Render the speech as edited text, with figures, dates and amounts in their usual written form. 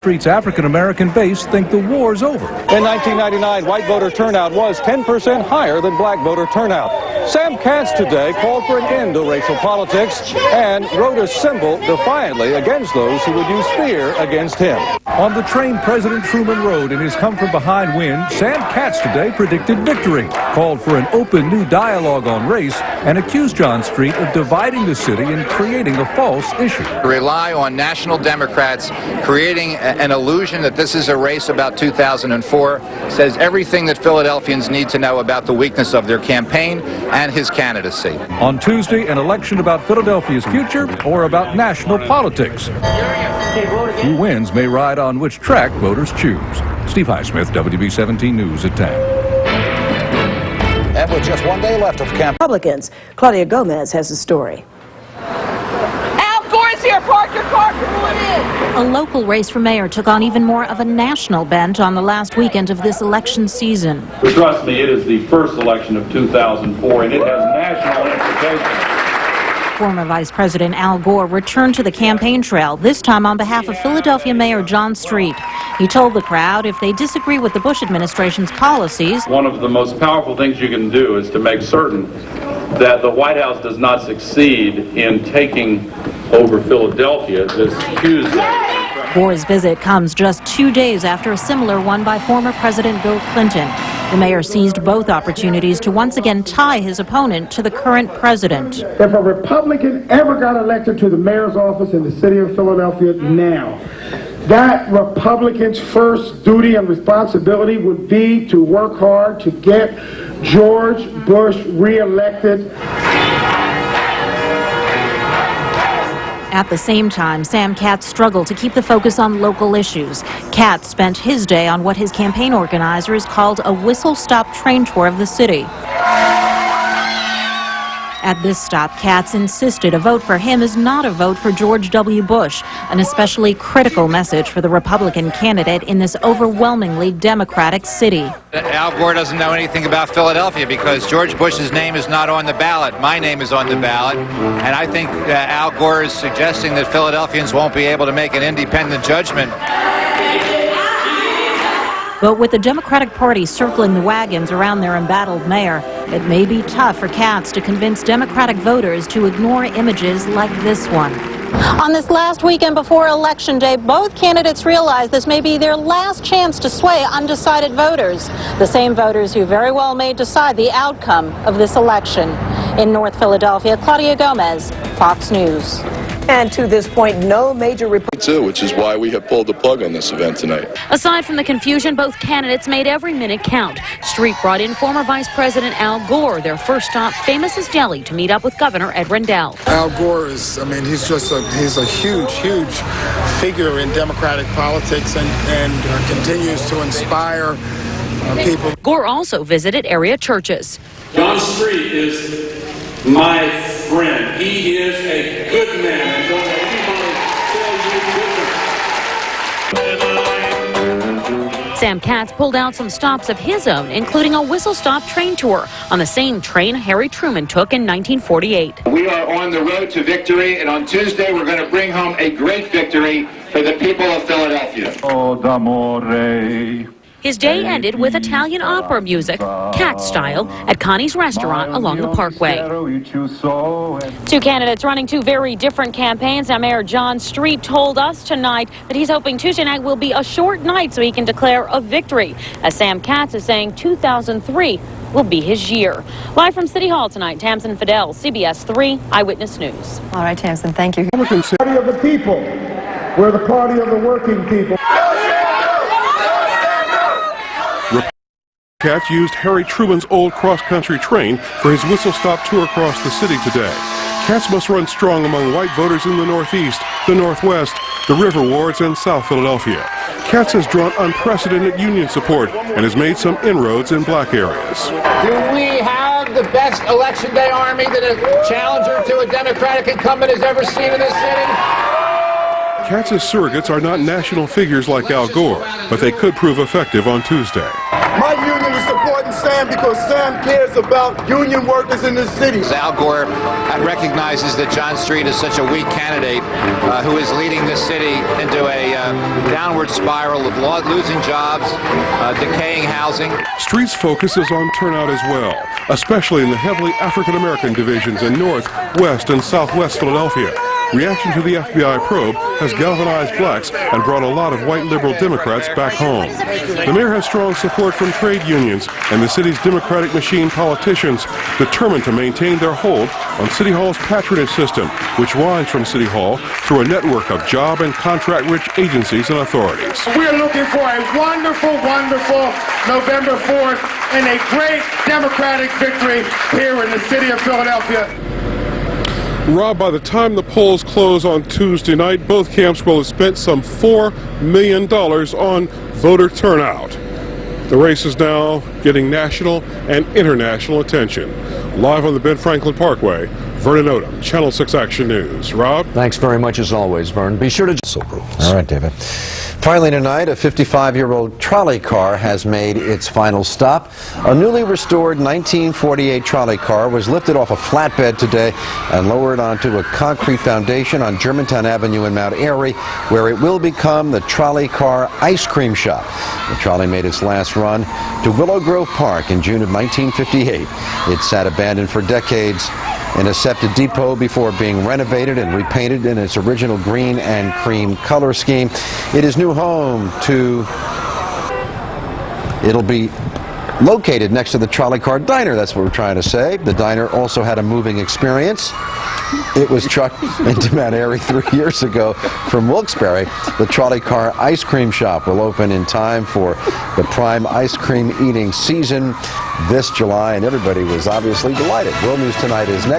Street's African-American base think the war's over. In 1999, white voter turnout was 10% higher than black voter turnout. Sam Katz today called for an end to racial politics and wrote a symbol defiantly against those who would use fear against him. On the train President Truman rode in his come-from-behind win, Sam Katz today predicted victory, called for an open new dialogue on race, and accused John Street of dividing the city and creating a false issue. Rely on national Democrats creating an illusion that this is a race about 2004 says everything that Philadelphians need to know about the weakness of their campaign and his candidacy. On Tuesday, an election about Philadelphia's future or about national politics. Who wins may ride on which track voters choose. Steve Highsmith, WB 17 News at 10. And with just one day left of campaign. Republicans, Claudia Gomez has the story. Here, park your car, pull it in. A local race for mayor took on even more of a national bent on the last weekend of this election season. But trust me, it is the first election of 2004, and it has national implications. Former Vice President Al Gore returned to the campaign trail, this time on behalf of Philadelphia Mayor John Street. He told the crowd if they disagree with the Bush administration's policies, one of the most powerful things you can do is to make certain that the White House does not succeed in taking over Philadelphia this Tuesday. Gore's visit comes just 2 days after a similar one by former President Bill Clinton. The mayor seized both opportunities to once again tie his opponent to the current president. If a Republican ever got elected to the mayor's office in the city of Philadelphia now, that Republican's first duty and responsibility would be to work hard to get George Bush reelected. At the same time, Sam Katz struggled to keep the focus on local issues. Katz spent his day on what his campaign organizers called a whistle-stop train tour of the city. At this stop, Katz insisted a vote for him is not a vote for George W. Bush, an especially critical message for the Republican candidate in this overwhelmingly Democratic city. Al Gore doesn't know anything about Philadelphia because George Bush's name is not on the ballot. My name is on the ballot, and I think Al Gore is suggesting that Philadelphians won't be able to make an independent judgment. But with the Democratic Party circling the wagons around their embattled mayor, it may be tough for Katz to convince Democratic voters to ignore images like this one. On this last weekend before Election Day, both candidates realize this may be their last chance to sway undecided voters, the same voters who very well may decide the outcome of this election. In North Philadelphia, Claudia Gomez, Fox News. And to this point, no major report. Which is why we have pulled the plug on this event tonight. Aside from the confusion, both candidates made every minute count. Street brought in former Vice President Al Gore, their first stop, famous as Delhi, to meet up with Governor Ed Rendell. Al Gore is, he's a huge figure in Democratic politics and continues to inspire people. Gore also visited area churches. John Street is my friend. He is a good man, and don't let anybody tell you different. Sam Katz pulled out some stops of his own, including a whistle-stop train tour on the same train Harry Truman took in 1948. We are on the road to victory, and on Tuesday we're going to bring home a great victory for the people of Philadelphia. Oh, d'amore. His day ended with Italian opera music, Katz style, at Connie's restaurant along the Parkway. Two candidates running two very different campaigns. Now, Mayor John Street told us tonight that he's hoping Tuesday night will be a short night so he can declare a victory, as Sam Katz is saying 2003 will be his year. Live from City Hall tonight, Tamsin Fidel, CBS 3 Eyewitness News. All right, Tamsin, thank you. Party of the people. We're the party of the working people. Katz used Harry Truman's old cross-country train for his whistle-stop tour across the city today. Katz must run strong among white voters in the Northeast, the Northwest, the River Wards, and South Philadelphia. Katz has drawn unprecedented union support and has made some inroads in black areas. Do we have the best Election Day army that a challenger to a Democratic incumbent has ever seen in this city? Katz's surrogates are not national figures like Al Gore, but they could prove effective on Tuesday. My union is supporting Sam because Sam cares about union workers in this city. Al Gore recognizes that John Street is such a weak candidate who is leading this city into a downward spiral of losing jobs, decaying housing. Street's focus is on turnout as well, especially in the heavily African-American divisions in North, West, and Southwest Philadelphia. Reaction to the FBI probe has galvanized blacks and brought a lot of white liberal Democrats back home. The mayor has strong support from trade unions and the city's Democratic machine politicians determined to maintain their hold on City Hall's patronage system, which winds from City Hall through a network of job and contract-rich agencies and authorities. We're looking for a wonderful, wonderful November 4th and a great Democratic victory here in the city of Philadelphia. Rob, by the time the polls close on Tuesday night, both camps will have spent some $4 million on voter turnout. The race is now getting national and international attention. Live on the Ben Franklin Parkway, Vernon Odom, Channel 6 Action News. Rob? Thanks very much as always, Vern. Be sure to... All right, David. Finally tonight, a 55-year-old trolley car has made its final stop. A newly restored 1948 trolley car was lifted off a flatbed today and lowered onto a concrete foundation on Germantown Avenue in Mount Airy, where it will become the Trolley Car Ice Cream Shop. The trolley made its last run to Willow Grove Park in June of 1958. It sat abandoned for decades in a SEPTA depot before being renovated and repainted in its original green and cream color scheme. It is new home to... It'll be located next to the Trolley Car Diner, that's what we're trying to say. The diner also had a moving experience. It was trucked into Mount Airy 3 years ago from Wilkes-Barre. The Trolley Car Ice Cream Shop will open in time for the prime ice cream eating season this July, and everybody was obviously delighted. World News Tonight is next.